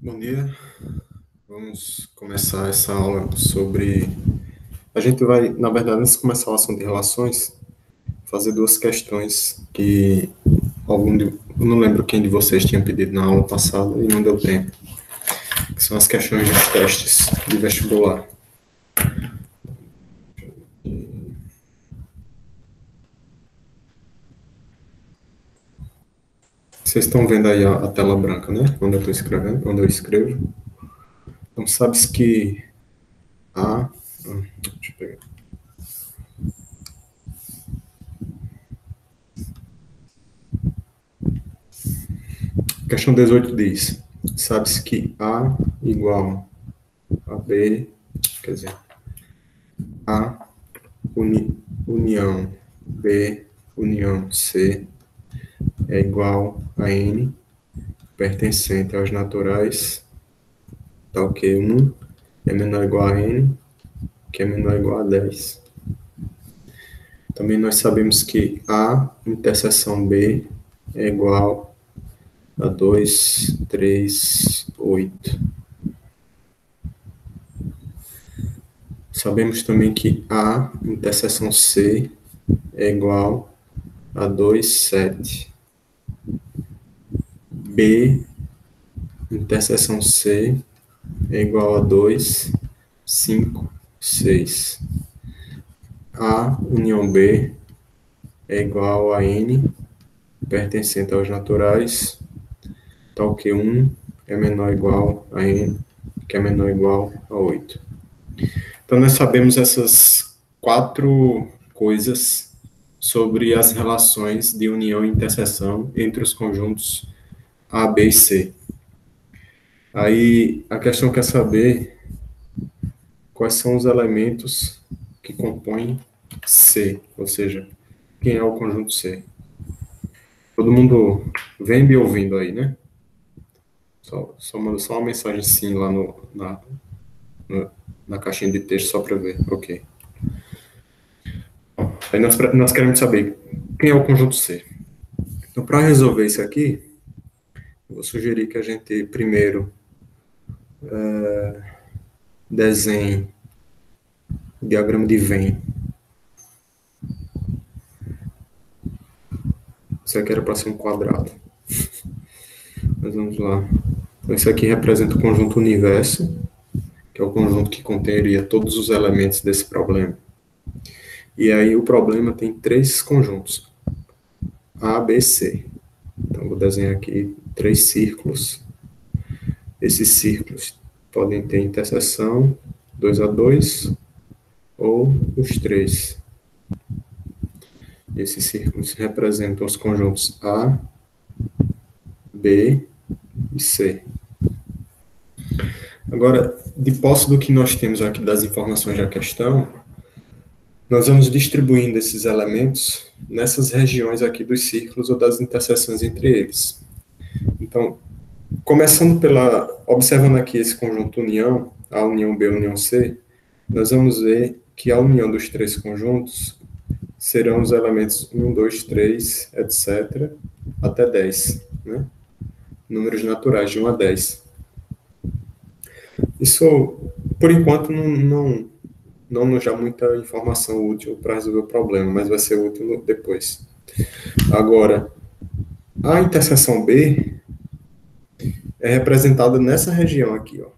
Bom dia, vamos começar essa aula sobre. A gente vai, na verdade, antes de começar o assunto de relações, fazer duas questões que eu não lembro quem de vocês tinha pedido na aula passada e não deu tempo, que são as questões dos testes de vestibular. Vocês estão vendo aí a tela branca, né? Quando eu estou escrevendo, quando eu escrevo. Então, sabe-se que a. Deixa eu pegar. Questão 18 diz: sabe-se que A igual a B, quer dizer, A união B união C é igual a N, pertencente aos naturais, tal que 1 é menor ou igual a N, que é menor ou igual a 10. Também nós sabemos que A interseção B é igual a 2, 3, 8. Sabemos também que A interseção C é igual a 2, 7. B interseção C é igual a 2, 5, 6. A união B é igual a N, pertencente aos naturais, tal que 1 é menor ou igual a N, que é menor ou igual a 8. Então, nós sabemos essas quatro coisas sobre as relações de união e interseção entre os conjuntos A, B e C. Aí, a questão quer saber quais são os elementos que compõem C, ou seja, quem é o conjunto C. Todo mundo vem me ouvindo aí, né? Manda só uma mensagem sim lá na caixinha de texto só para ver. Ok. Aí nós queremos saber quem é o conjunto C. Então, para resolver isso aqui, eu vou sugerir que a gente primeiro desenhe o diagrama de Venn. Isso aqui era para ser um quadrado. Mas vamos lá. Então, isso aqui representa o conjunto universo, que é o conjunto que conteria todos os elementos desse problema. E aí o problema tem três conjuntos, A, B, C. Então, vou desenhar aqui três círculos. Esses círculos podem ter interseção 2 a 2 ou os três. Esses círculos representam os conjuntos A, B e C. Agora, de posse do que nós temos aqui das informações da questão, nós vamos distribuindo esses elementos nessas regiões aqui dos círculos ou das interseções entre eles. Então, começando observando aqui esse conjunto união, a união B, a união C, nós vamos ver que a união dos três conjuntos serão os elementos 1, 2, 3, etc., até 10, né? Números naturais de 1 a 10. Isso, por enquanto, não nos dá muita informação útil para resolver o problema, mas vai ser útil depois. Agora, a interseção B é representada nessa região aqui, ó.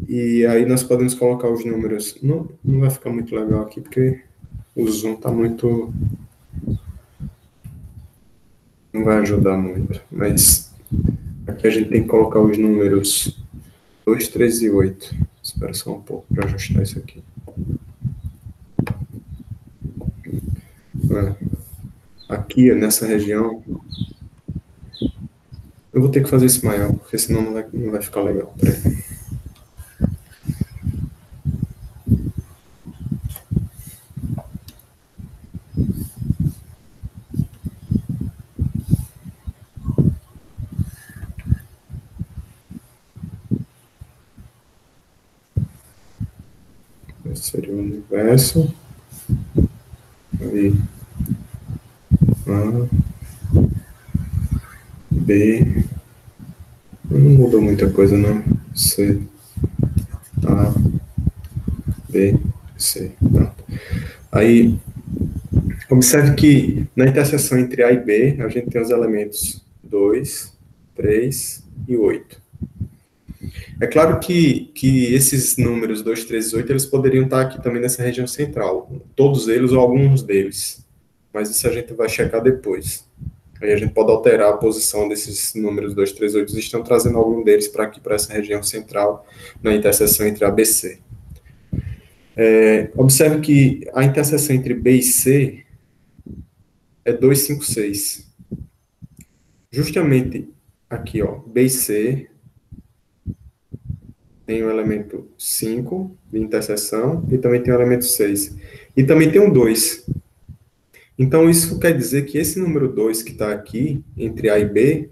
E aí nós podemos colocar os números. Não vai ficar muito legal aqui, porque o zoom está muito... não vai ajudar muito. Mas aqui a gente tem que colocar os números 2, 3 e 8. Espera só um pouco para ajustar isso aqui. Aqui, nessa região... eu vou ter que fazer isso maior, porque senão não vai ficar legal. Peraí. Esse seria o universo. Aí, A, B, mudou muita coisa, não. C, A, B, C. Pronto. Aí, observe que na interseção entre A e B, a gente tem os elementos 2, 3 e 8. É claro que esses números 2, 3 e 8, eles poderiam estar aqui também nessa região central. Todos eles ou alguns deles. Mas isso a gente vai checar depois. Aí a gente pode alterar a posição desses números 2, 3, 8, eles estão trazendo algum deles para aqui, para essa região central, na interseção entre A e B e C. Observe que a interseção entre B e C é 2, 5, 6. Justamente aqui, ó, B e C tem o elemento 5 de interseção e também tem o elemento 6. E também tem um 2. Então, isso quer dizer que esse número 2 que está aqui, entre A e B,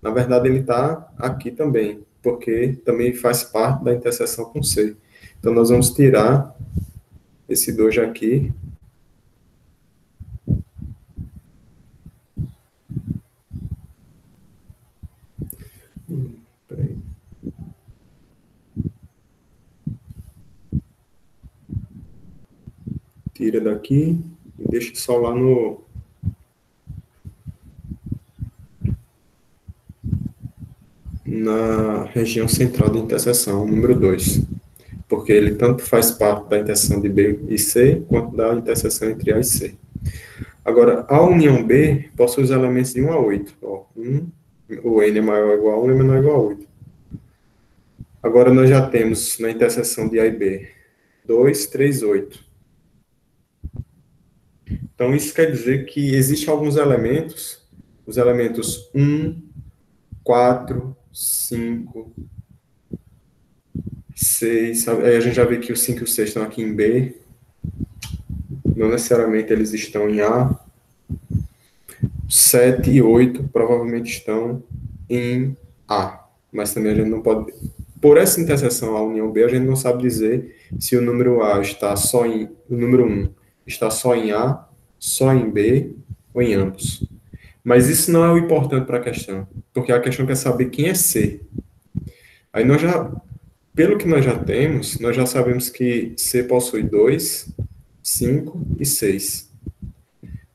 na verdade, ele está aqui também, porque também faz parte da interseção com C. Então, nós vamos tirar esse 2 aqui. Peraí. Tira daqui e deixa só lá na região central da interseção, número 2. Porque ele tanto faz parte da interseção de B e C, quanto da interseção entre A e C. Agora, a união B possui os elementos de 1 a 8. Ó, o N é maior ou igual a 1 é menor ou igual a 8. Agora, nós já temos na interseção de A e B 2, 3, 8. Então, isso quer dizer que existem alguns elementos, os elementos 1, 4, 5, 6. Aí a gente já vê que o 5 e o 6 estão aqui em B. Não necessariamente eles estão em A. 7 e 8 provavelmente estão em A. Mas também a gente não pode... Por essa interseção A união B, a gente não sabe dizer se o número A está só em... O número 1 está só em A, só em B ou em ambos. Mas isso não é o importante para a questão, porque a questão quer saber quem é C. Aí nós já... Pelo que nós já temos, nós já sabemos que C possui 2, 5 e 6.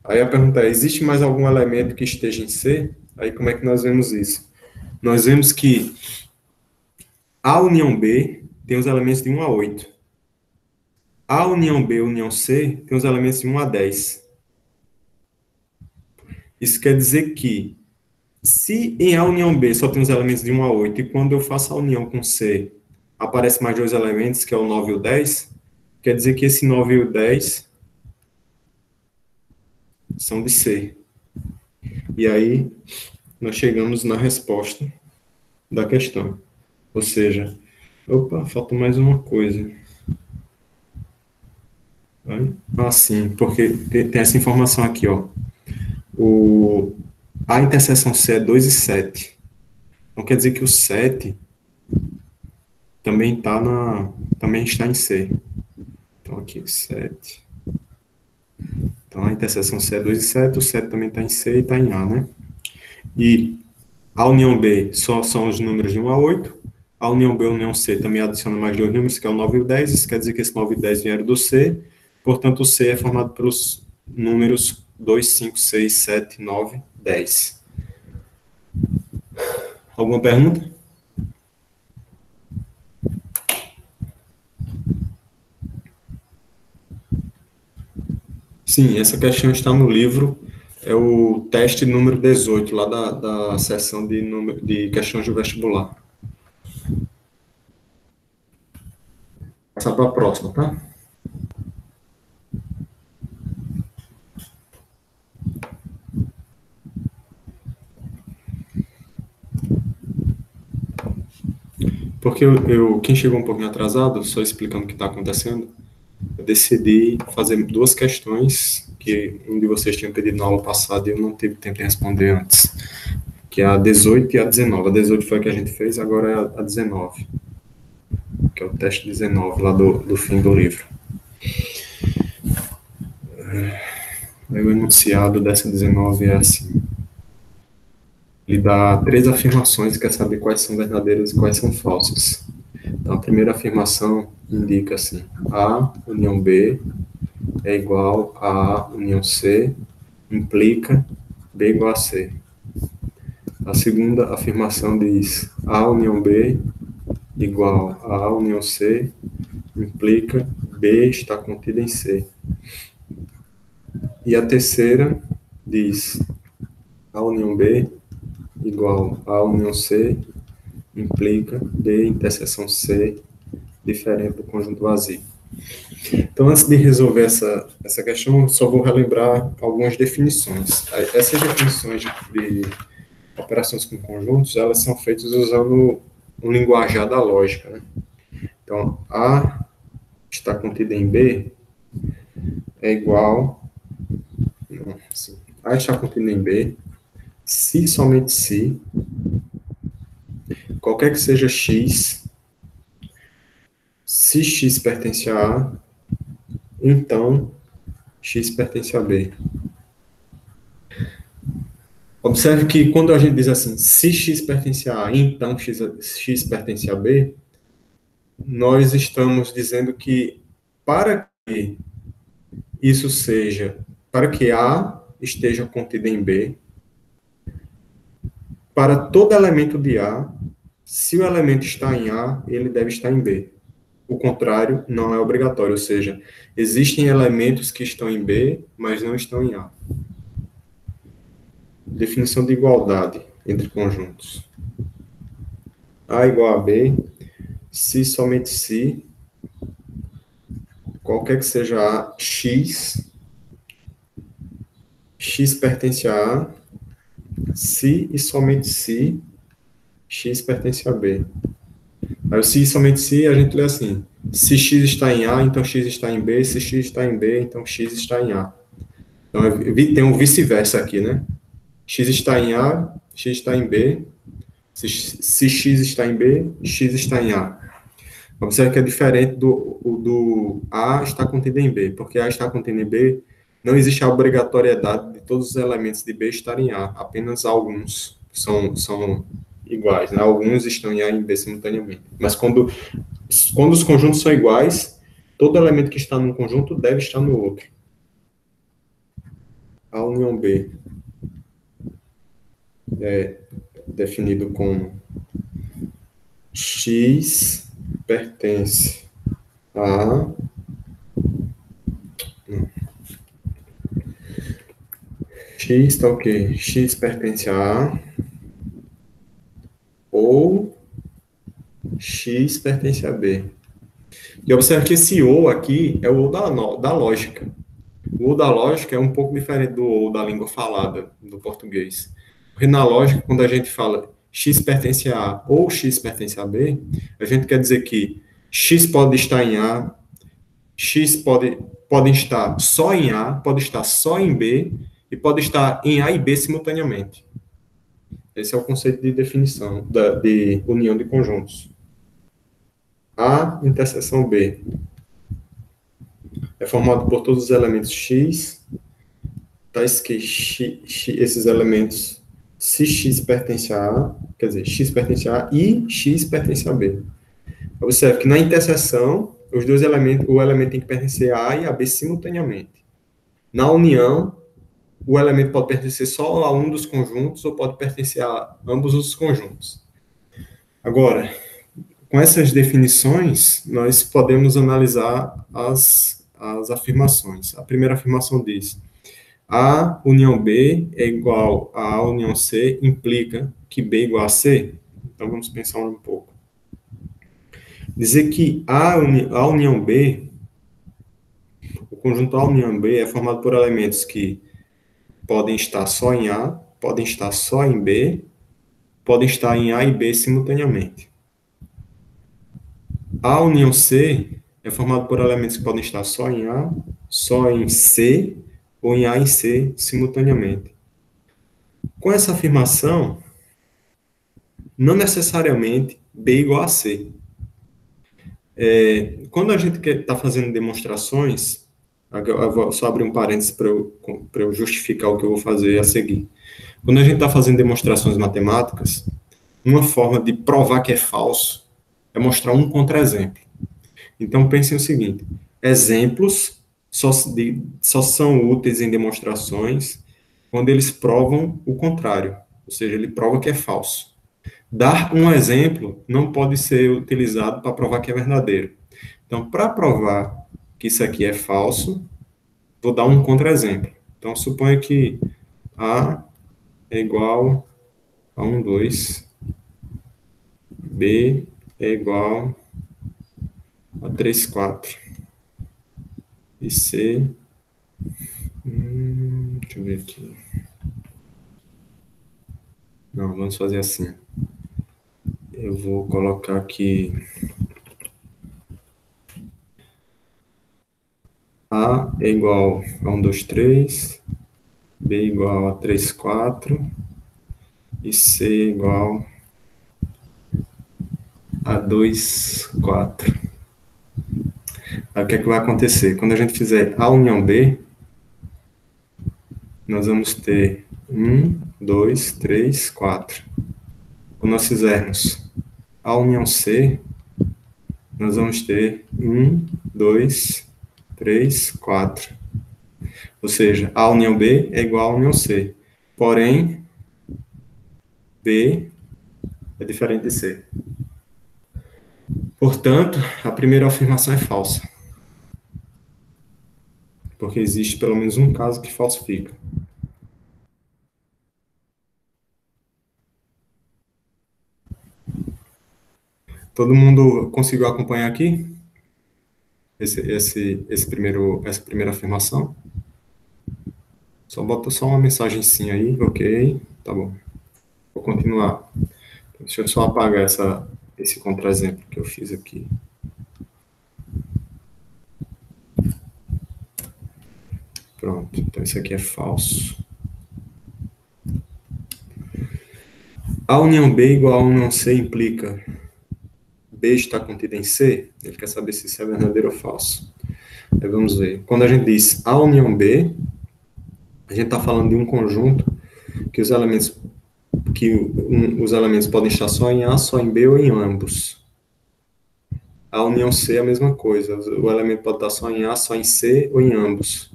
Aí a pergunta é, existe mais algum elemento que esteja em C? Aí como é que nós vemos isso? Nós vemos que A união B tem os elementos de 1 a 8. A união B, união C, tem os elementos de 1 a 10. Isso quer dizer que, se em A união B só tem os elementos de 1 a 8, e quando eu faço a união com C, aparece mais dois elementos, que é o 9 e o 10, quer dizer que esse 9 e o 10 são de C. E aí, nós chegamos na resposta da questão. Ou seja, opa, falta mais uma coisa. Ah, sim, porque tem essa informação aqui, ó. A interseção C é 2 e 7. Então, quer dizer que o 7 também está em C. Então, aqui, 7. Então, a interseção C é 2 e 7, o 7 também está em C e está em A, né? E a união B só são os números de 1 a 8. A união B e a união C também adiciona mais dois números, que é o 9 e o 10. Isso quer dizer que esse 9 e 10 vieram do C. Portanto, o C é formado pelos números 2, 5, 6, 7, 9, 10. Alguma pergunta? Sim, essa questão está no livro, é o teste número 18, lá da seção de questões do vestibular. Passar para a próxima, tá? Porque quem chegou um pouquinho atrasado, só explicando o que está acontecendo, eu decidi fazer duas questões que um de vocês tinha pedido na aula passada e eu não tive tempo de responder antes, que é a 18 e a 19. A 18 foi a que a gente fez, agora é a 19, que é o teste 19, lá do fim do livro. Aí o enunciado dessa 19 é assim. Ele dá 3 afirmações e quer saber quais são verdadeiras e quais são falsas. Então, a primeira afirmação indica assim: A união B é igual a A união C, implica B igual a C. A segunda afirmação diz: A união B igual a A união C, implica B está contido em C. E a terceira diz: A união B igual a A união C, implica B interseção C diferente do conjunto vazio. Então, antes de resolver essa questão, eu só vou relembrar algumas definições. Essas definições de operações com conjuntos, elas são feitas usando um linguajar da lógica, né? Então, A está contida em B é igual... Não, assim, A está contida em B se somente se qualquer que seja x, se x pertence a A, então x pertence a B. Observe que quando a gente diz assim, se x pertence a A, então x pertence a B, nós estamos dizendo que para que isso seja, para que A esteja contido em B, para todo elemento de A, se o elemento está em A, ele deve estar em B. O contrário não é obrigatório, ou seja, existem elementos que estão em B, mas não estão em A. Definição de igualdade entre conjuntos. A igual a B, se somente se, qualquer que seja A, x pertence a A, se e somente se x pertence a B. Aí o se e somente se, a gente lê assim: se x está em A, então x está em B, se x está em B, então x está em A. Então, tem um vice-versa aqui, né? X está em A, x está em B, se x está em B, x está em A. Observe que é diferente do A está contido em B, porque A está contido em B, não existe a obrigatoriedade de todos os elementos de B estarem em A, apenas alguns são iguais, né? Alguns estão em A e em B simultaneamente. Mas quando os conjuntos são iguais, todo elemento que está num conjunto deve estar no outro. A união B é definido como x pertence a... X está o quê? X pertence a A ou X pertence a B. E observe que esse ou aqui é o ou da lógica. O ou da lógica é um pouco diferente do ou da língua falada do português. Porque na lógica, quando a gente fala X pertence a A ou X pertence a B, a gente quer dizer que X pode estar em A, X pode estar só em A, pode estar só em B, e pode estar em A e B simultaneamente. Esse é o conceito de definição, de união de conjuntos. A interseção B é formado por todos os elementos X, tais que esses elementos, se X pertence a A, quer dizer, X pertence a A e X pertence a B. Observe que na interseção, os dois elementos, o elemento tem que pertencer a A e a B simultaneamente. Na união, o elemento pode pertencer só a um dos conjuntos ou pode pertencer a ambos os conjuntos. Agora, com essas definições, nós podemos analisar as afirmações. A primeira afirmação diz: A união B é igual a A união C, implica que B é igual a C? Então, vamos pensar um pouco. Dizer que A união B, o conjunto A união B é formado por elementos que podem estar só em A, podem estar só em B, podem estar em A e B simultaneamente. A união C é formado por elementos que podem estar só em A, só em C, ou em A e C simultaneamente. Com essa afirmação, não necessariamente B igual a C. Quando a gente está fazendo demonstrações, eu vou só abrir um parênteses para eu justificar o que eu vou fazer a seguir. Quando a gente está fazendo demonstrações matemáticas, uma forma de provar que é falso é mostrar um contra-exemplo. Então, pensem o seguinte: exemplos só são úteis em demonstrações quando eles provam o contrário, ou seja, ele prova que é falso. Dar um exemplo não pode ser utilizado para provar que é verdadeiro. Então, para provar que isso aqui é falso, vou dar um contra-exemplo. Então, suponha que A é igual a 1, 2, B é igual a 3, 4, e C, deixa eu ver aqui. Não, vamos fazer assim. Eu vou colocar aqui A é igual a 1, 2, 3, B igual a 3, 4 e C igual a 2, 4. Aí o que é que vai acontecer? Quando a gente fizer A união B, nós vamos ter 1, 2, 3, 4. Quando nós fizermos A união C, nós vamos ter 1, 2, 3, 4. Ou seja, A união B é igual a união C. Porém, B é diferente de C. Portanto, a primeira afirmação é falsa. Porque existe pelo menos um caso que falsifica. Todo mundo conseguiu acompanhar aqui essa primeira afirmação? Só bota só uma mensagenzinha aí, ok, tá bom. Vou continuar. Deixa eu só apagar esse contra-exemplo que eu fiz aqui. Pronto, então isso aqui é falso. A união B igual a união C implica B está contido em C? Ele quer saber se isso é verdadeiro ou falso. Aí vamos ver. Quando a gente diz A união B, a gente está falando de um conjunto que os elementos podem estar só em A, só em B ou em ambos. A união C é a mesma coisa. O elemento pode estar só em A, só em C ou em ambos.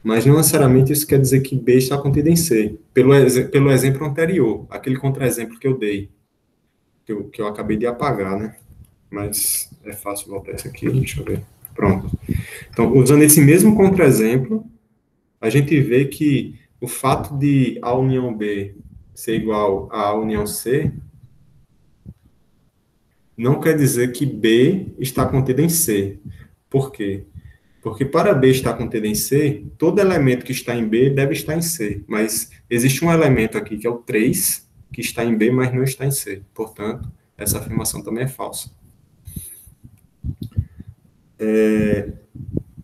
Mas não necessariamente isso quer dizer que B está contido em C. Pelo exemplo anterior, aquele contra-exemplo que eu dei, que eu acabei de apagar, né? Mas é fácil voltar isso aqui, deixa eu ver. Pronto. Então, usando esse mesmo contra-exemplo, a gente vê que o fato de A união B ser igual a A união C não quer dizer que B está contido em C. Por quê? Porque para B estar contido em C, todo elemento que está em B deve estar em C. Mas existe um elemento aqui, que é o 3, que está em B, mas não está em C. Portanto, essa afirmação também é falsa.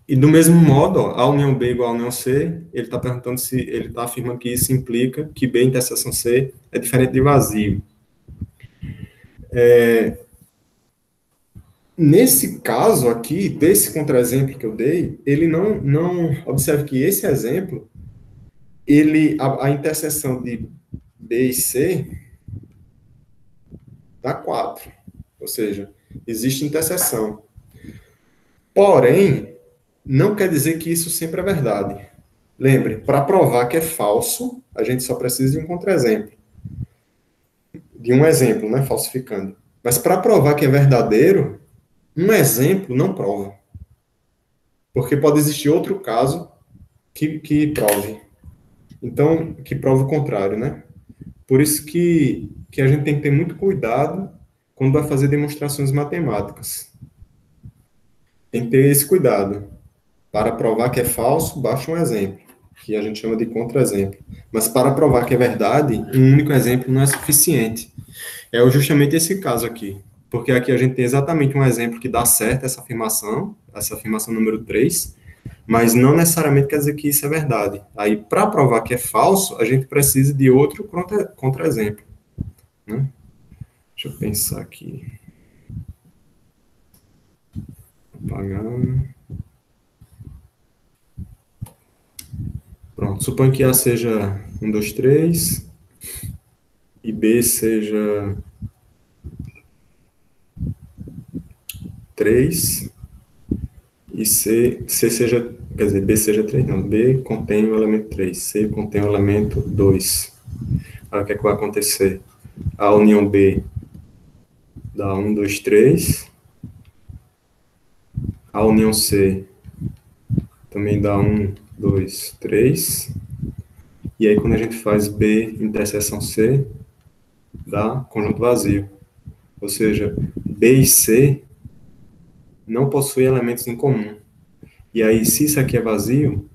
E do mesmo modo, ó, A união B igual a união C, ele está perguntando se ele está afirmando que isso implica que B interseção C é diferente de vazio. Nesse caso aqui, desse contra-exemplo que eu dei, ele não observe que esse exemplo, a interseção de B e C dá 4. Ou seja, existe interseção. Porém, não quer dizer que isso sempre é verdade. Lembre, para provar que é falso, a gente só precisa de um contra-exemplo. De um exemplo, né, falsificando. Mas para provar que é verdadeiro, um exemplo não prova. Porque pode existir outro caso que prove. Então, que prova o contrário, né? Por isso que a gente tem que ter muito cuidado quando vai fazer demonstrações matemáticas. Tem que ter esse cuidado. Para provar que é falso, basta um exemplo, que a gente chama de contra-exemplo. Mas para provar que é verdade, um único exemplo não é suficiente. É justamente esse caso aqui. Porque aqui a gente tem exatamente um exemplo que dá certo essa afirmação número 3, mas não necessariamente quer dizer que isso é verdade. Aí, para provar que é falso, a gente precisa de outro contra-exemplo. Né? Deixa eu pensar aqui. Apagar. Pronto, suponho que A seja 1, 2, 3, e B seja 3 e C seja, quer dizer, B seja 3 não, B contém o elemento 3, C contém o elemento 2. Aí o que é que vai acontecer? A união B dá 1, 2, 3. A união C também dá 1, 2, 3. E aí, quando a gente faz B interseção C, dá conjunto vazio. Ou seja, B e C não possuem elementos em comum. E aí, se isso aqui é vazio,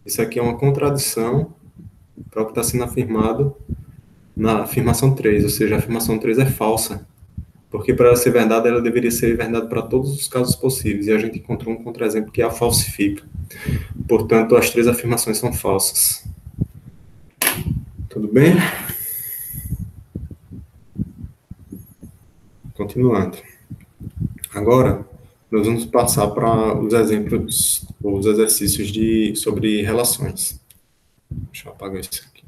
isso aqui é uma contradição para o que está sendo afirmado na afirmação 3. Ou seja, a afirmação 3 é falsa. Porque para ela ser verdade, ela deveria ser verdade para todos os casos possíveis. E a gente encontrou um contra-exemplo que a falsifica. Portanto, as 3 afirmações são falsas. Tudo bem? Continuando. Agora, nós vamos passar para os exemplos, os exercícios sobre relações. Deixa eu apagar isso aqui.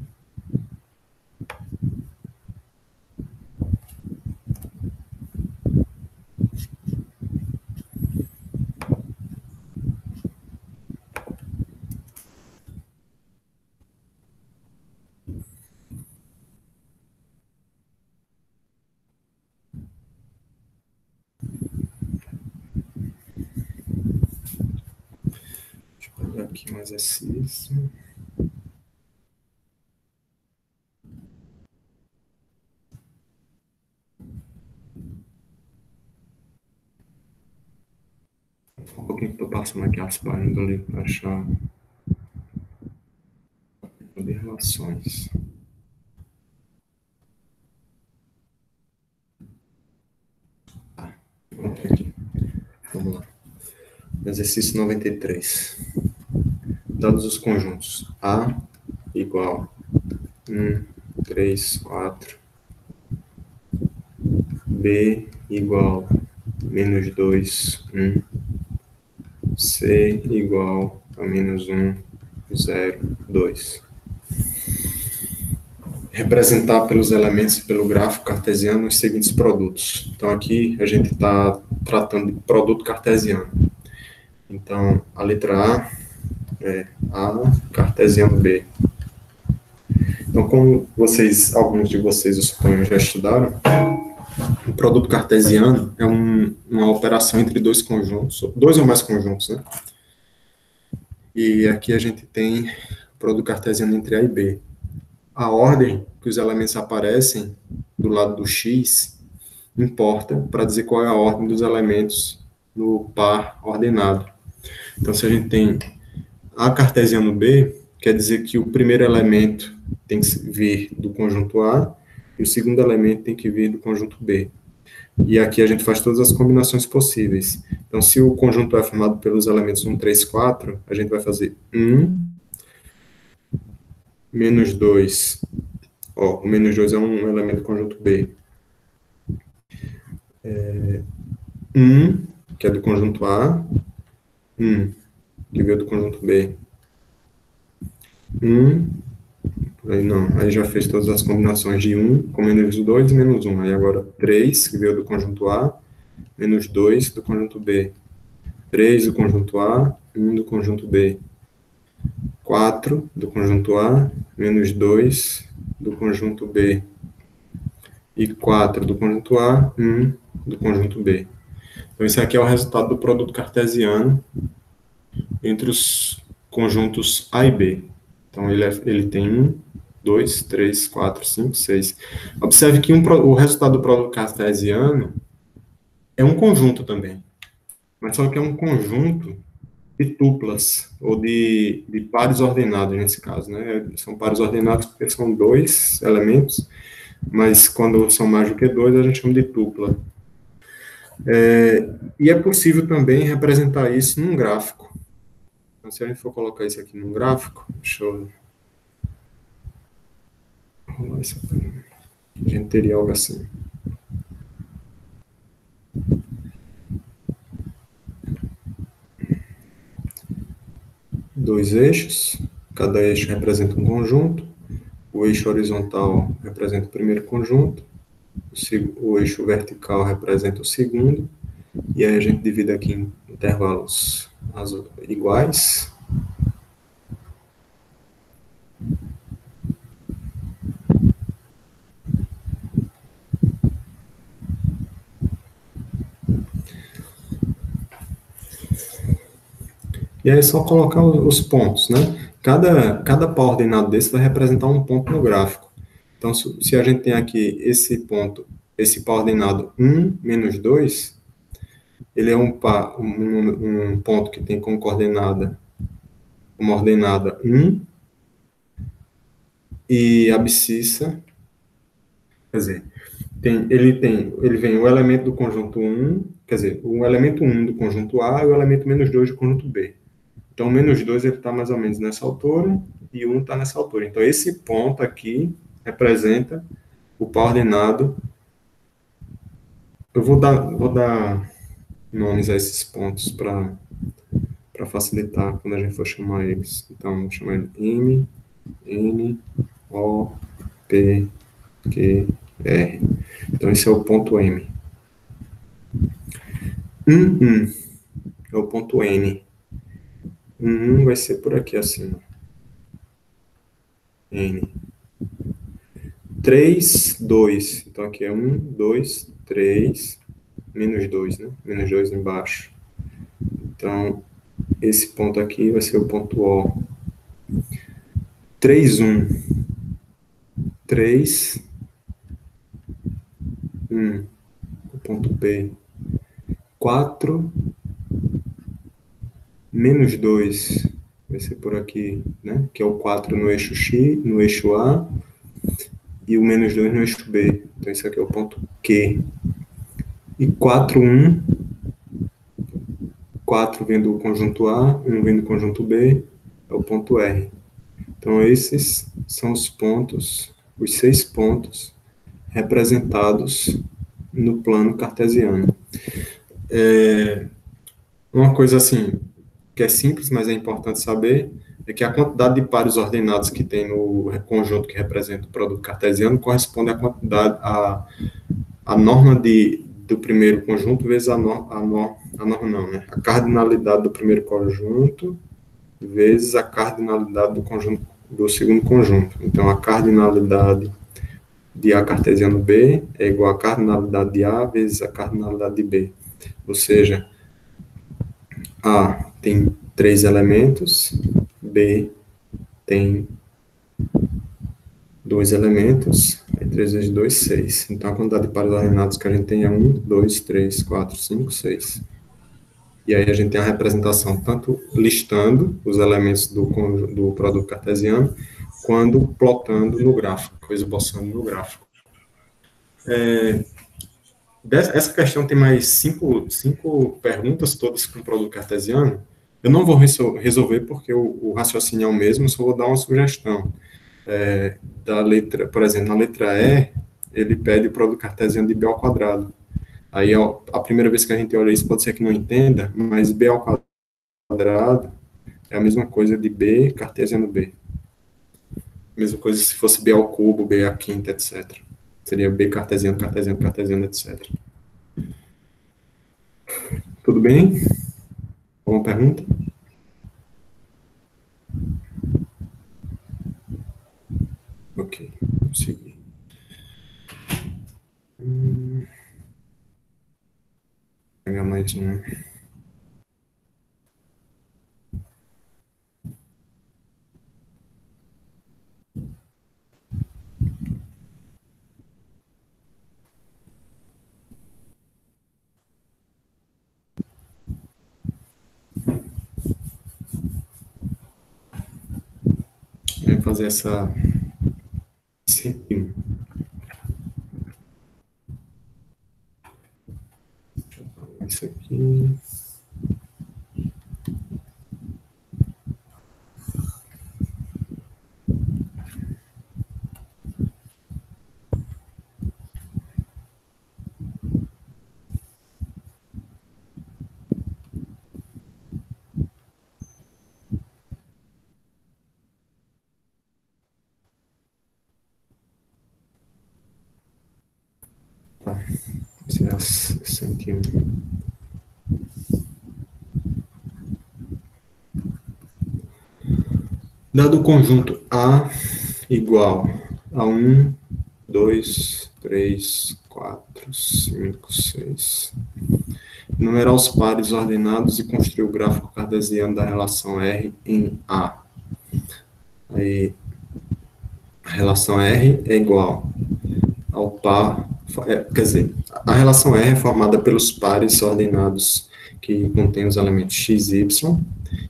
Deixa eu pegar aqui um exercício. Um pouquinho que estou passando aqui as páginas do livro para achar de relações. Aqui. Vamos lá. Exercício 93. Dados os conjuntos A igual 1, 3, 4. B igual menos 2, 1. C igual a menos 1, 0, 2. Representar pelos elementos e pelo gráfico cartesiano os seguintes produtos. Então, aqui a gente está tratando de produto cartesiano. Então, a letra A é A cartesiano B. Então, como alguns de vocês, eu suponho, já estudaram, o produto cartesiano é uma operação entre dois conjuntos, dois ou mais conjuntos, né? E aqui a gente tem o produto cartesiano entre A e B. A ordem que os elementos aparecem do lado do X importa para dizer qual é a ordem dos elementos no par ordenado. Então, se a gente tem A cartesiano B, quer dizer que o primeiro elemento tem que vir do conjunto A e o segundo elemento tem que vir do conjunto B. E aqui a gente faz todas as combinações possíveis. Então, se o conjunto é formado pelos elementos 1, 3, 4, a gente vai fazer 1, menos 2. Ó, o menos 2 é um elemento do conjunto B. 1, que é do conjunto A. 1, que veio do conjunto B. 1, aí não, aí já fez todas as combinações de 1 com menos 2 e menos 1. Aí agora 3, que veio do conjunto A, menos 2 do conjunto B. 3 do conjunto A, 1 do conjunto B. 4 do conjunto A, menos 2 do conjunto B. E 4 do conjunto A, 1 do conjunto B. Então, esse aqui é o resultado do produto cartesiano entre os conjuntos A e B. Então, ele tem 1, 2, 3, 4, 5, 6. Observe que o resultado do produto cartesiano é um conjunto também. Mas só que é um conjunto de tuplas, ou de pares ordenados, nesse caso, né? São pares ordenados porque são dois elementos, mas quando são mais do que dois, a gente chama de tupla. E é possível também representar isso num gráfico. Então, se a gente for colocar isso aqui num gráfico, deixa eu rolar isso aqui. A gente teria algo assim. Dois eixos, cada eixo representa um conjunto. o eixo horizontal representa o primeiro conjunto, o eixo vertical representa o segundo, e aí a gente divide aqui em intervalos iguais. E aí é só colocar os pontos, né? Cada par ordenado desse vai representar um ponto no gráfico. Então, se a gente tem aqui esse ponto, esse par ordenado 1, menos 2, ele é um ponto que tem como coordenada uma ordenada 1 e abscissa, quer dizer, ele vem o elemento do conjunto 1, quer dizer, o elemento 1 do conjunto A e o elemento menos 2 do conjunto B. Então, o menos 2 ele está mais ou menos nessa altura e 1 está nessa altura. Então, esse ponto aqui representa o par ordenado. Eu vou dar nomes a esses pontos para facilitar quando a gente for chamar eles. Então, vou chamar ele M, N, O, P, Q, R. Então, esse é o ponto M. 1 é o ponto N. 1 vai ser por aqui acima. N. 3, 2. Então, aqui é 1, 2, 3, menos 2, né? Menos 2 embaixo. Então, esse ponto aqui vai ser o ponto O. 3, 1. 3, 1. O ponto P. 4, menos 2. Vai ser por aqui, né? Que é o 4 no eixo X, no eixo A, e o menos 2 no eixo B. Então, esse aqui é o ponto Q. E 4, 1. 4 vem do conjunto A, 1 vem do conjunto B, é o ponto R. Então, esses são os pontos, os 6 pontos representados no plano cartesiano. Uma coisa assim, que é simples, mas é importante saber, é que a quantidade de pares ordenados que tem no conjunto que representa o produto cartesiano corresponde à quantidade, a norma do primeiro conjunto vezes a norma não, né? A cardinalidade do primeiro conjunto vezes a cardinalidade do conjunto do segundo conjunto. Então, a cardinalidade de A cartesiano B é igual à cardinalidade de A vezes a cardinalidade de B. Ou seja, A tem 3 elementos, B tem 2 elementos, 3 vezes 2, 6. Então, a quantidade de pares ordenados que a gente tem é 1, 2, 3, 4, 5, 6. E aí a gente tem a representação tanto listando os elementos do produto cartesiano, quando plotando no gráfico, esboçando no gráfico. Essa questão tem mais cinco perguntas, todas com produto cartesiano. Eu não vou resolver porque o raciocínio é o mesmo, só vou dar uma sugestão. Da letra, por exemplo, na letra E, ele pede o produto cartesiano de B ao quadrado. Aí, a primeira vez que a gente olha isso, pode ser que não entenda, mas B ao quadrado é a mesma coisa de B cartesiano B. Mesma coisa se fosse B ao cubo, B à quinta, etc. Seria B cartesiano, cartesiano, cartesiano, etc. Tudo bem? Alguma pergunta? Ok, vamos seguir. Pegar mais um. Vamos fazer essa. Sim. Isso aqui. Esse é 101. Dado o conjunto A igual a 1, 2, 3, 4, 5, 6. Numerar os pares ordenados e construir o gráfico cartesiano da relação R em A. Aí, a relação R é igual ao par... quer dizer, a relação R é formada pelos pares ordenados que contêm os elementos x e y,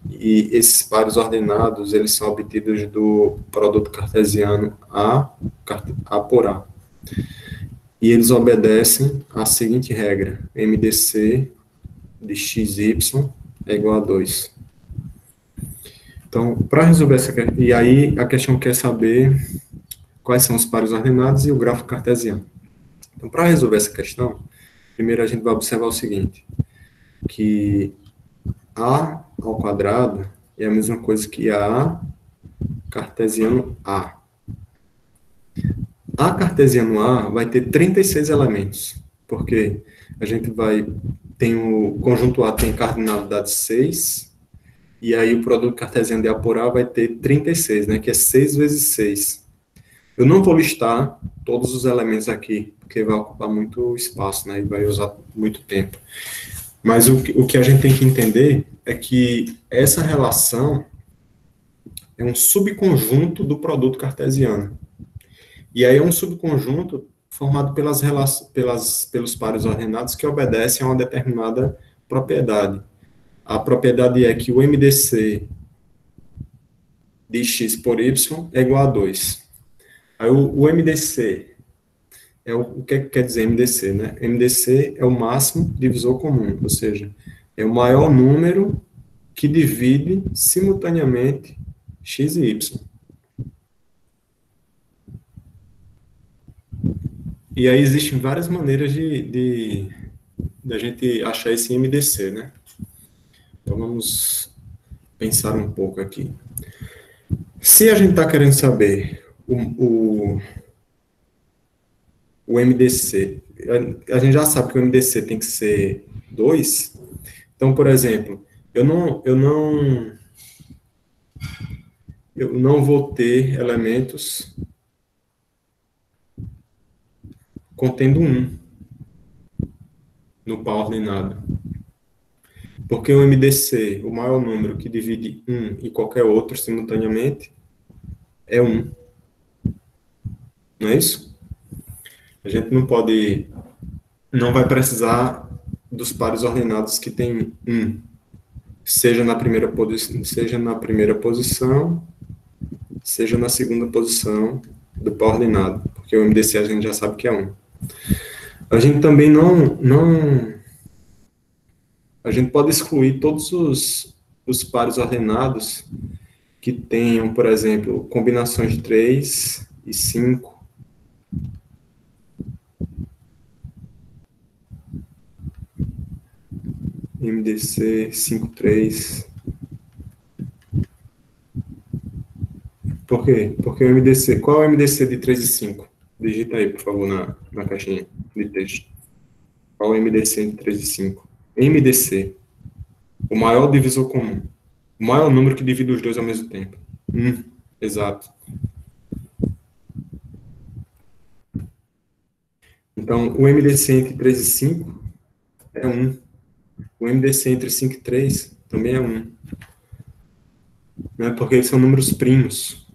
e esses pares ordenados, eles são obtidos do produto cartesiano A por A. E eles obedecem à seguinte regra: MDC de XY é igual a 2. Então, para resolver essa questão, e aí a questão quer saber quais são os pares ordenados e o gráfico cartesiano. Então, para resolver essa questão, primeiro a gente vai observar o seguinte, que A ao quadrado é a mesma coisa que A cartesiano A. A cartesiano A vai ter 36 elementos, porque a gente tem o conjunto A tem cardinalidade 6, e aí o produto cartesiano de A por A vai ter 36, né, que é 6 vezes 6. Eu não vou listar todos os elementos aqui, porque vai ocupar muito espaço, né, e vai usar muito tempo. Mas o que a gente tem que entender é que essa relação é um subconjunto do produto cartesiano. E aí é um subconjunto formado pelos pares ordenados que obedecem a uma determinada propriedade. A propriedade é que o MDC de x por y é igual a 2. Aí o MDC, o que quer dizer MDC, né? MDC é o máximo divisor comum, ou seja, é o maior número que divide simultaneamente x e y. E aí existem várias maneiras de a gente achar esse MDC, né? Então vamos pensar um pouco aqui. Se a gente está querendo saber o MDC, a gente já sabe que o MDC tem que ser 2. Então, por exemplo, eu não vou ter elementos contendo 1 no par ordenado. Porque o MDC, o maior número que divide 1 e qualquer outro simultaneamente, é 1. Não é isso? A gente não vai precisar dos pares ordenados que tem 1, seja na primeira posição, seja na segunda posição do par ordenado, porque o MDC a gente já sabe que é 1. A gente também a gente pode excluir todos os pares ordenados que tenham, por exemplo, combinações de 3 e 5. MDC 5, 3. Por quê? Porque o MDC... Qual é o MDC de 3 e 5? Digita aí, por favor, na caixinha de texto. Qual é o MDC de 3 e 5? MDC. O maior divisor comum. O maior número que divide os dois ao mesmo tempo. Exato. Então, o MDC entre 3 e 5 é 1. O MDC entre 5 e 3 também é 1. Né? Porque eles são números primos.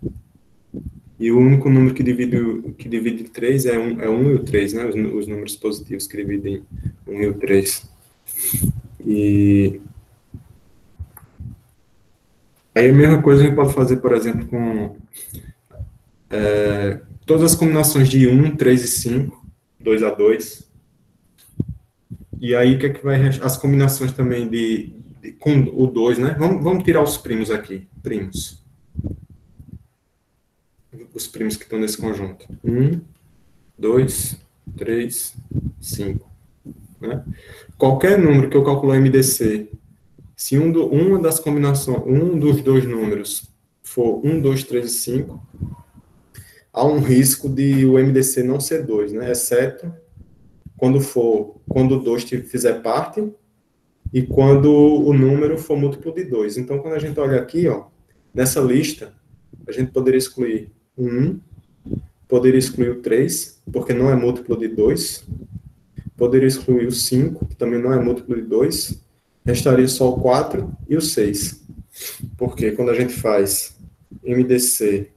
E o único número que divide 3 é 1 e o 3, né? Os números positivos que dividem 1 e o 3. E aí a mesma coisa a gente pode fazer, por exemplo, com todas as combinações de 1, 3 e 5, 2 a 2. E aí o que é que vai restar? As combinações também com o 2, né? Vamos tirar os primos aqui. Primos. Os primos que estão nesse conjunto. 1, 2, 3, 5. Né? Qualquer número que eu calcular MDC, se uma das combinações, um dos dois números for 1, 2, 3 e 5, há um risco de o MDC não ser 2, né? Exceto quando o 2 fizer parte e quando o número for múltiplo de 2. Então, quando a gente olha aqui, ó, nessa lista, a gente poderia excluir o 1, poderia excluir o 3, porque não é múltiplo de 2, poderia excluir o 5, que também não é múltiplo de 2, restaria só o 4 e o 6. Porque quando a gente faz MDC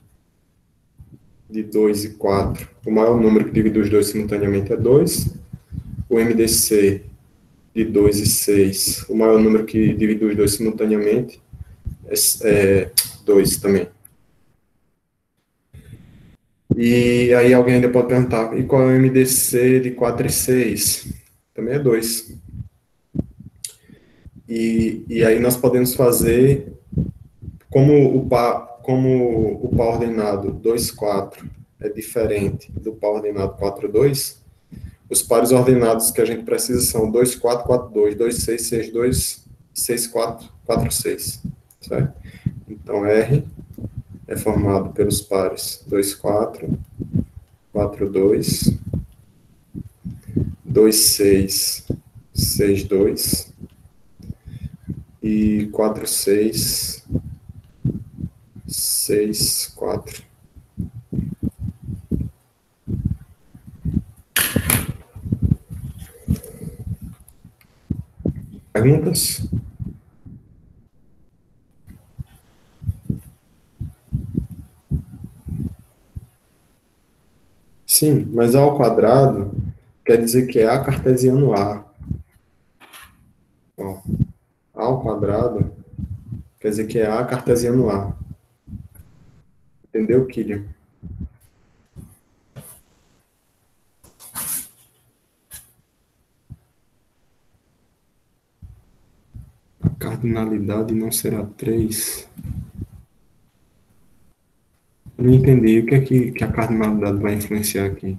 de 2 e 4, o maior número que divide os dois simultaneamente é 2. O MDC de 2 e 6, o maior número que divide os dois simultaneamente é 2 também. E aí alguém ainda pode perguntar, e qual é o MDC de 4 e 6? Também é 2. E aí nós podemos fazer, como o par ordenado 2, 4 é diferente do par ordenado 4, 2, os pares ordenados que a gente precisa são 2, 4, 4, 2, 2, 6, 6, 2, 6, 4, 4, 6, certo? Então, R é formado pelos pares 2, 4, 4, 2, 2, 6, 6, 2 e 4, 6, 6, 4. Perguntas? Sim, mas A ao quadrado quer dizer que é A cartesiano A. Ó, A ao quadrado quer dizer que é A cartesiano A. Entendeu, Kylian? A cardinalidade não será 3. Eu não entendi. O que é que a cardinalidade vai influenciar aqui?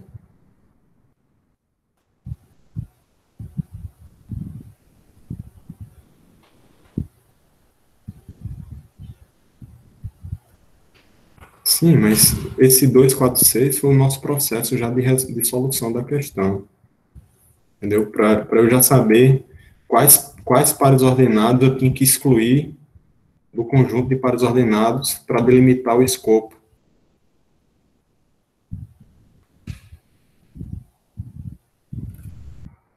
Sim, mas esse 246 foi o nosso processo já de solução da questão. Entendeu? Para eu já saber quais pares ordenados eu tinha que excluir do conjunto de pares ordenados para delimitar o escopo.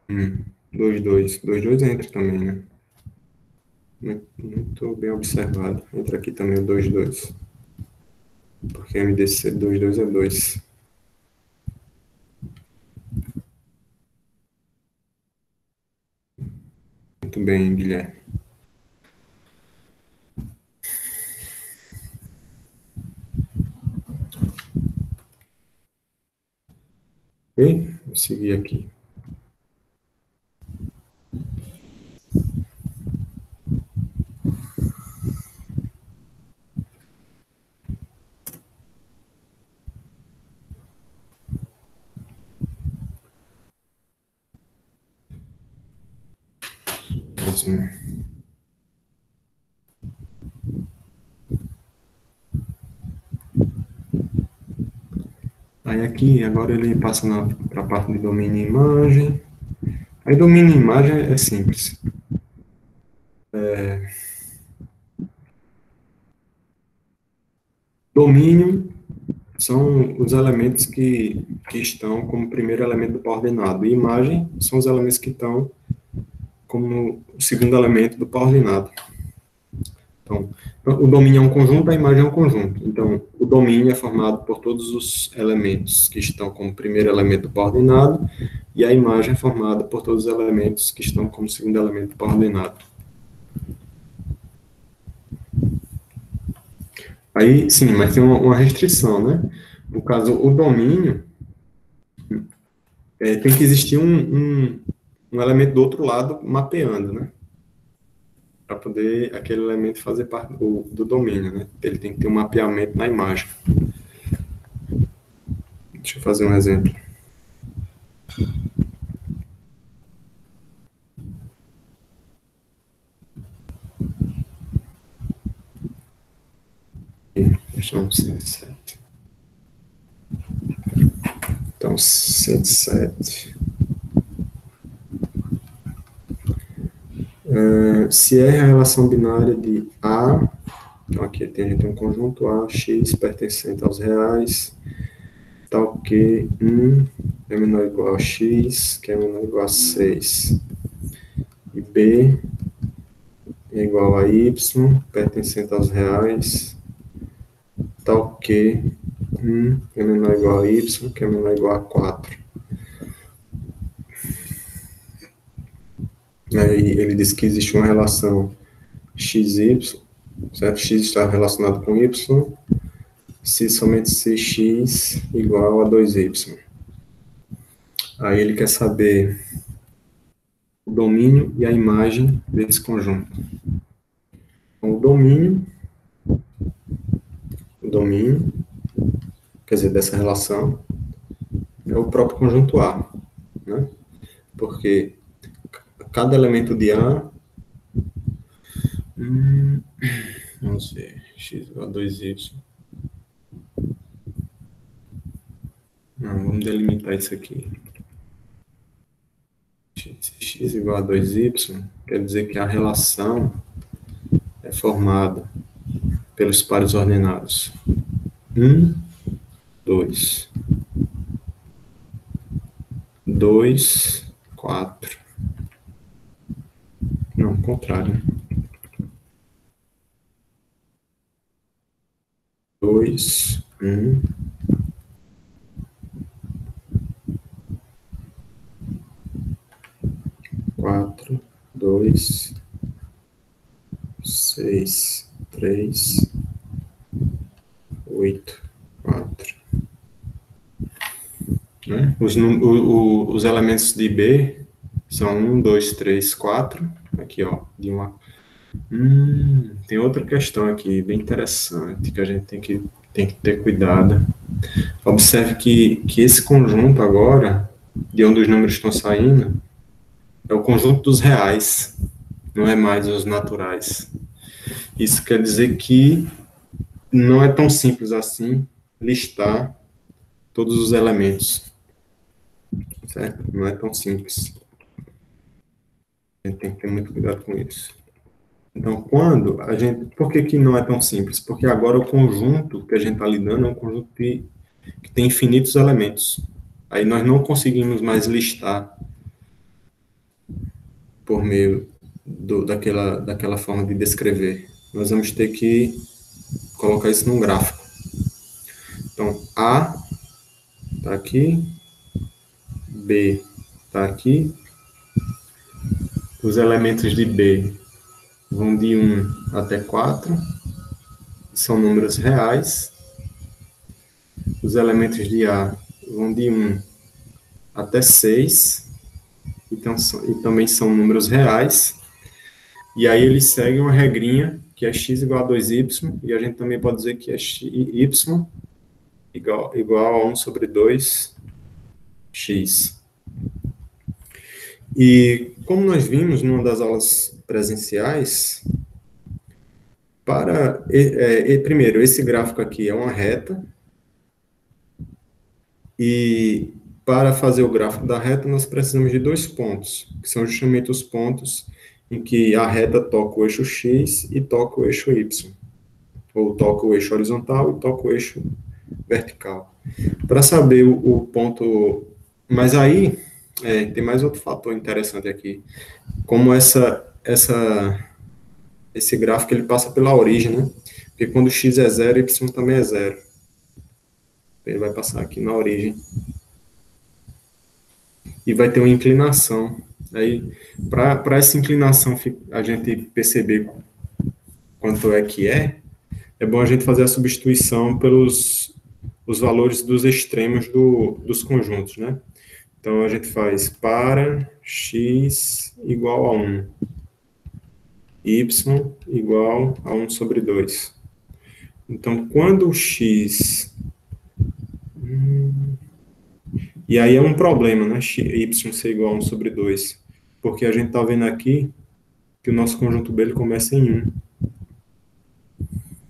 Hum, 2, 2 entra também, né? Muito bem observado. Entra aqui também o 2. Porque MDC 2 é 2. Muito bem, Guilherme. Ok? Vou seguir aqui. Mais um. Aí aqui, agora ele passa para a parte de domínio e imagem. Aí domínio e imagem é simples. Domínio são os elementos que estão como primeiro elemento do par ordenado. E imagem são os elementos que estão como o segundo elemento do par ordenado. Então, o domínio é um conjunto, a imagem é um conjunto. Então, o domínio é formado por todos os elementos que estão como primeiro elemento do par ordenado, e a imagem é formada por todos os elementos que estão como segundo elemento do par ordenado. Aí, sim, mas tem uma restrição, né? No caso, o domínio, tem que existir um elemento do outro lado mapeando, né? Para poder aquele elemento fazer parte do domínio, né? Ele tem que ter um mapeamento na imagem. Deixa eu fazer um exemplo. Deixa eu 107. Então, 107. Se R é a relação binária de A, então aqui a gente tem um conjunto A, X pertencente aos reais, tal que 1 é menor ou igual a X, que é menor ou igual a 6. E B é igual a Y, pertencente aos reais, tal que 1 é menor ou igual a Y, que é menor ou igual a 4. Aí ele diz que existe uma relação XY, certo? X está relacionado com Y, se somente se X igual a 2Y. Aí ele quer saber o domínio e a imagem desse conjunto. Então, o domínio, quer dizer, dessa relação, é o próprio conjunto A, né? Porque cada elemento de A, vamos ver, X igual a 2Y. Não, vamos delimitar isso aqui. X igual a 2Y, quer dizer que a relação é formada pelos pares ordenados 1, 2, 2, 4. Não, ao contrário. 2, 1. 4, 2, 6, 3, 8, 4. Né? Os elementos de B são 1, 2, 3, 4. Aqui, ó, de uma. Tem outra questão aqui, bem interessante, que a gente tem que ter cuidado. Observe que esse conjunto agora, de onde os números estão saindo, é o conjunto dos reais, não é mais os naturais. Isso quer dizer que não é tão simples assim listar todos os elementos, certo? Não é tão simples. A gente tem que ter muito cuidado com isso. Então, por que não é tão simples? Porque agora o conjunto que a gente está lidando é um conjunto que tem infinitos elementos. Aí nós não conseguimos mais listar por meio daquela forma de descrever. Nós vamos ter que colocar isso num gráfico. Então, A está aqui, B está aqui, os elementos de B vão de 1 até 4, são números reais, os elementos de A vão de 1 até 6, então, e também são números reais, e aí eles seguem uma regrinha, que é x igual a 2y, e a gente também pode dizer que é y igual a 1 sobre 2x. E como nós vimos numa das aulas presenciais, primeiro, esse gráfico aqui é uma reta, e para fazer o gráfico da reta, nós precisamos de dois pontos, que são justamente os pontos em que a reta toca o eixo x e toca o eixo y, ou toca o eixo horizontal e toca o eixo vertical. Para saber o ponto... Mas aí, tem mais outro fator interessante aqui. Como esse gráfico ele passa pela origem, né? Porque quando x é zero, y também é zero. Ele vai passar aqui na origem. E vai ter uma inclinação. Aí, para essa inclinação a gente perceber quanto é que é bom a gente fazer a substituição pelos os valores dos extremos dos conjuntos, né? Então, a gente faz para x igual a 1, y igual a 1 sobre 2. Então, quando o x... E aí é um problema, né? Y ser igual a 1 sobre 2. Porque a gente está vendo aqui que o nosso conjunto B ele começa em 1.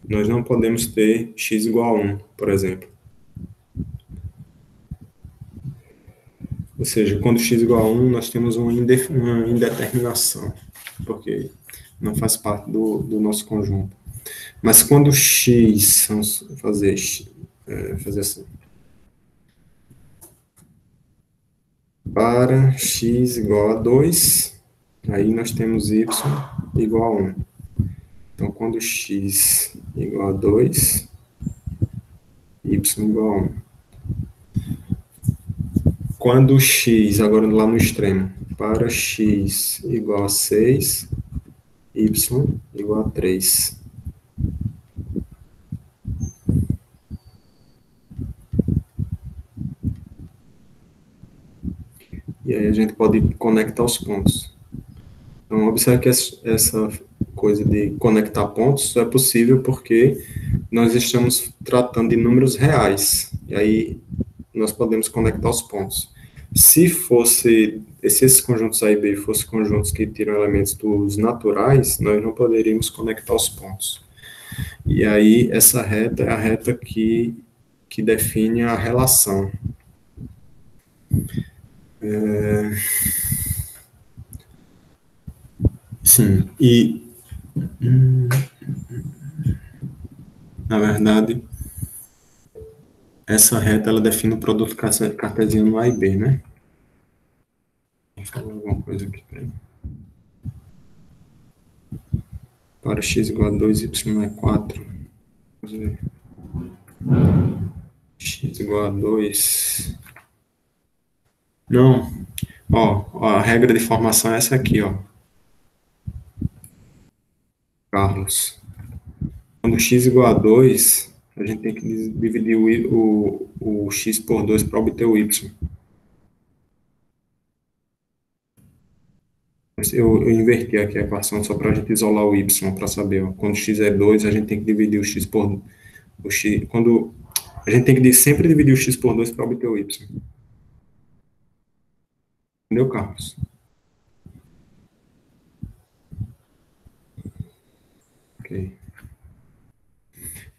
Nós não podemos ter x igual a 1, por exemplo. Ou seja, quando x igual a 1, nós temos uma indeterminação. porque não faz parte do nosso conjunto. Mas quando x, vamos fazer assim, para x igual a 2, aí nós temos y igual a 1. Então, quando x igual a 2, y igual a 1. Quando x, agora lá no extremo, para x igual a 6, y igual a 3. E aí a gente pode conectar os pontos. Então, observe que essa coisa de conectar pontos é possível porque nós estamos tratando de números reais. E aí nós podemos conectar os pontos. Se esses conjuntos A e B fossem conjuntos que tiram elementos dos naturais, nós não poderíamos conectar os pontos. E aí essa reta é a reta que define a relação. Sim, e na verdade essa reta ela define o produto cartesiano A e B, né? Vou falar alguma coisa aqui, peraí. Para x igual a 2, y é 4. Vamos ver. X igual a 2. Não. Ó, a regra de formação é essa aqui, ó. Carlos. Quando x igual a 2, a gente tem que dividir o x por 2 para obter o y. Eu inverti aqui a equação só para a gente isolar o y, para saber. Ó. Quando x é 2, a gente tem que dividir o x por... quando a gente tem que sempre dividir o x por 2 para obter o y. Entendeu, Carlos? Ok.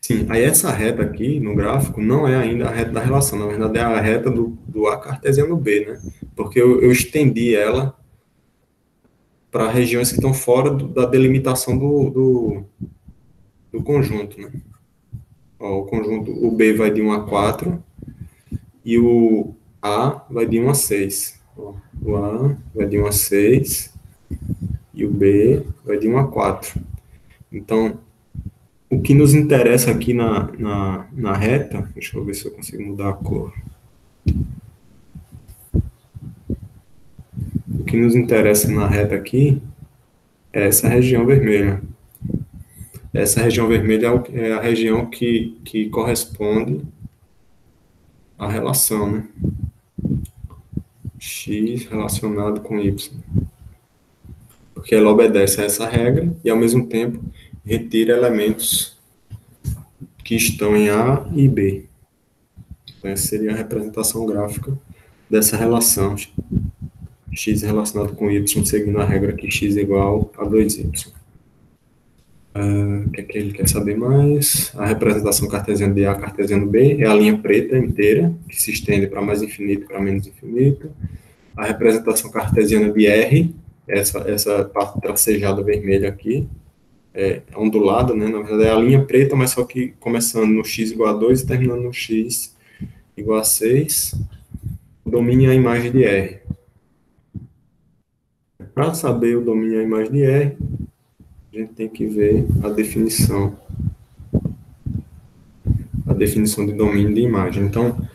Sim, aí essa reta aqui no gráfico não é ainda a reta da relação, na verdade é a reta do A cartesiano B, né? Porque eu estendi ela para regiões que estão fora da delimitação do conjunto, né? Ó, o conjunto, o B vai de 1 a 4 e o A vai de 1 a 6. Ó, o A vai de 1 a 6 e o B vai de 1 a 4. Então, o que nos interessa aqui na reta, deixa eu ver se eu consigo mudar a cor. O que nos interessa na reta aqui é essa região vermelha. Essa região vermelha é a região que corresponde à relação, né? X relacionado com Y. Porque ela obedece a essa regra e, ao mesmo tempo, retira elementos que estão em A e B. Então, essa seria a representação gráfica dessa relação. X relacionado com Y, seguindo a regra que x é igual a 2y. O que é que ele quer saber mais? A representação cartesiana de A cartesiano B é a linha preta inteira, que se estende para mais infinito e para menos infinito. A representação cartesiana de R, essa parte tracejada vermelha aqui, é ondulada, né? Na verdade é a linha preta, mas só que começando no x igual a 2 e terminando no x igual a 6, domine a imagem de R. Para saber o domínio e a imagem de R, a gente tem que ver a definição de domínio de imagem. Então,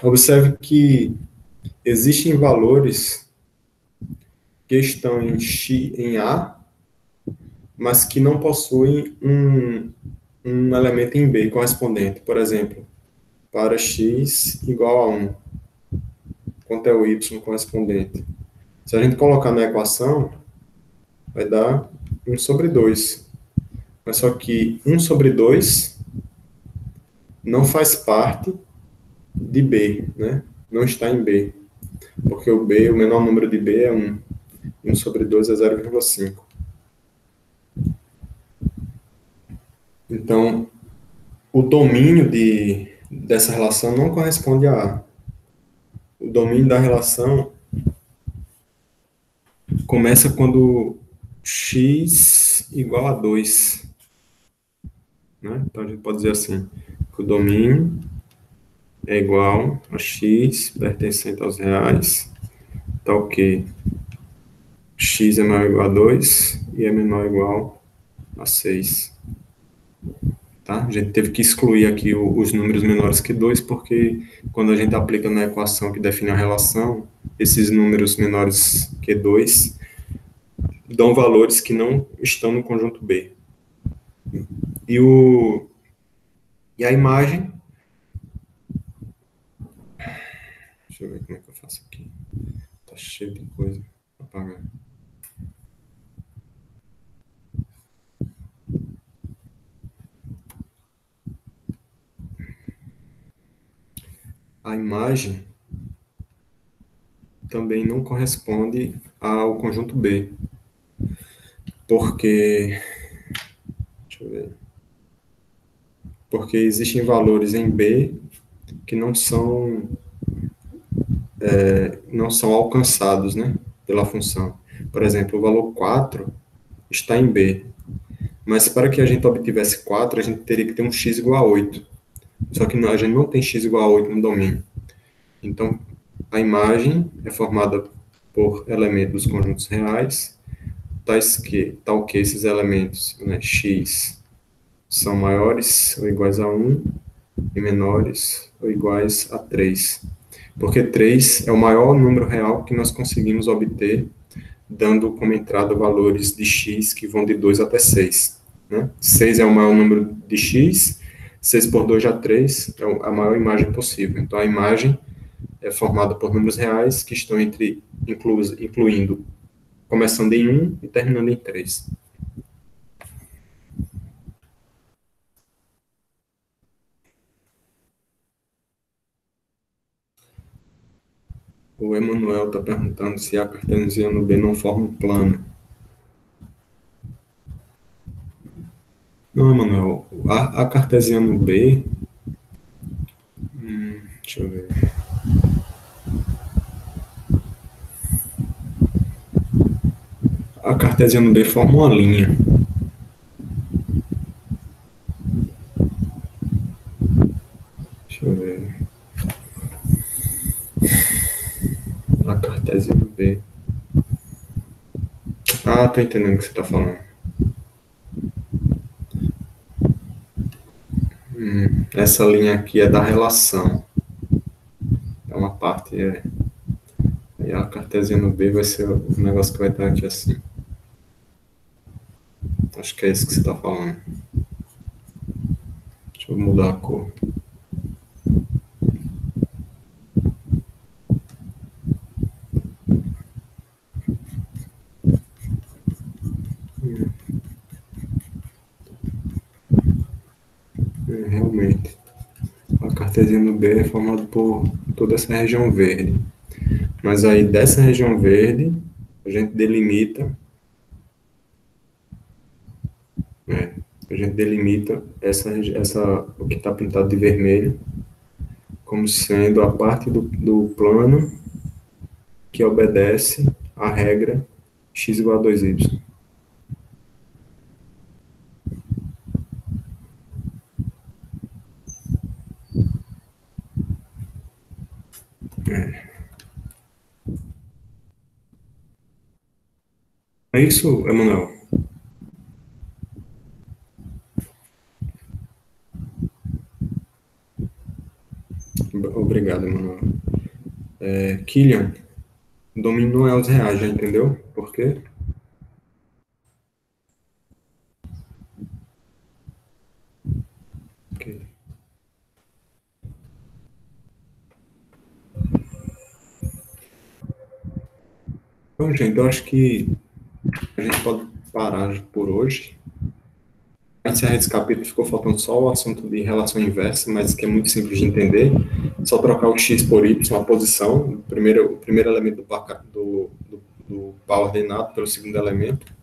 observe que existem valores que estão em A, mas que não possuem um elemento em B correspondente. Por exemplo, para x igual a 1, quanto é o y correspondente? Se a gente colocar na equação, vai dar 1 sobre 2. Mas só que 1 sobre 2 não faz parte de B, né? Não está em B. Porque o B, o menor número de B é 1. 1 sobre 2 é 0,5. Então, o domínio dessa relação não corresponde a A. O domínio da relação começa quando x igual a 2. Né? Então, a gente pode dizer assim, que o domínio é igual a x pertencente aos reais, tal que x é maior ou igual a 2 e é menor ou igual a 6. Tá? A gente teve que excluir aqui os números menores que 2, porque quando a gente aplica na equação que define a relação, esses números menores que 2 dão valores que não estão no conjunto B. E, e a imagem... Deixa eu ver como é que eu faço aqui. Tá cheio de coisa para apagar. A imagem também não corresponde ao conjunto B, porque, deixa eu ver, porque existem valores em B que não são alcançados, né, pela função. Por exemplo, o valor 4 está em B, mas para que a gente obtivesse 4, a gente teria que ter um x igual a 8. Só que a gente não tem x igual a 8 no domínio. Então, a imagem é formada por elementos dos conjuntos reais, tal que esses elementos, né, x, são maiores ou iguais a 1 e menores ou iguais a 3. Porque 3 é o maior número real que nós conseguimos obter, dando como entrada valores de x que vão de 2 até 6. Né? 6 é o maior número de x, 6 por 2 já 3, é a maior imagem possível. Então, a imagem é formada por números reais que estão incluindo, começando em 1 e terminando em 3. O Emanuel está perguntando se a cartesiano B não forma um plano. Não, Emanuel, a cartesiano B... deixa eu ver. A cartesiano B forma uma linha. Deixa eu ver. A cartesiano B... Ah, tô entendendo o que você está falando. Essa linha aqui é da relação. É uma parte... E a cartesiano B vai ser o negócio que vai estar aqui assim. Acho que é isso que você está falando. Deixa eu mudar a cor. Realmente. A cartesiano B é formada por toda essa região verde. Mas aí, dessa região verde, a gente delimita... a gente delimita o que está pintado de vermelho como sendo a parte do plano que obedece à regra x igual a 2y. É isso, Emanuel? Obrigado, Emanuel. Killian, domínio não é os reais, já entendeu? Por quê? Okay. Então, gente, eu acho que a gente pode parar por hoje. Para encerrar esse capítulo, ficou faltando só o assunto de relação inversa, mas que é muito simples de entender. Só trocar o x por y, a posição, o primeiro elemento do par ordenado pelo segundo elemento.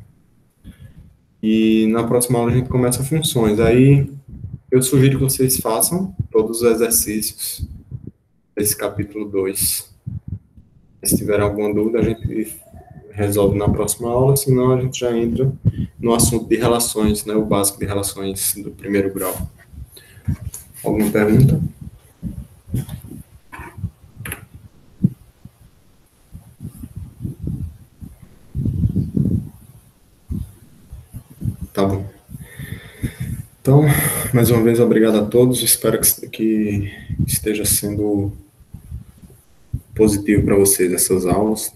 E na próxima aula a gente começa funções. Aí eu sugiro que vocês façam todos os exercícios desse capítulo 2. Se tiver alguma dúvida, a gente resolve na próxima aula, senão a gente já entra no assunto de relações, né, o básico de relações do primeiro grau. Alguma pergunta? Tá bom. Então, mais uma vez, obrigado a todos. Espero que esteja sendo positivo para vocês essas aulas.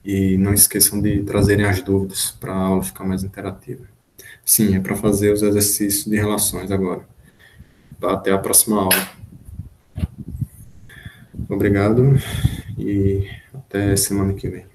E não esqueçam de trazerem as dúvidas para a aula ficar mais interativa. Sim, é para fazer os exercícios de relações agora. Até a próxima aula. Obrigado e até semana que vem.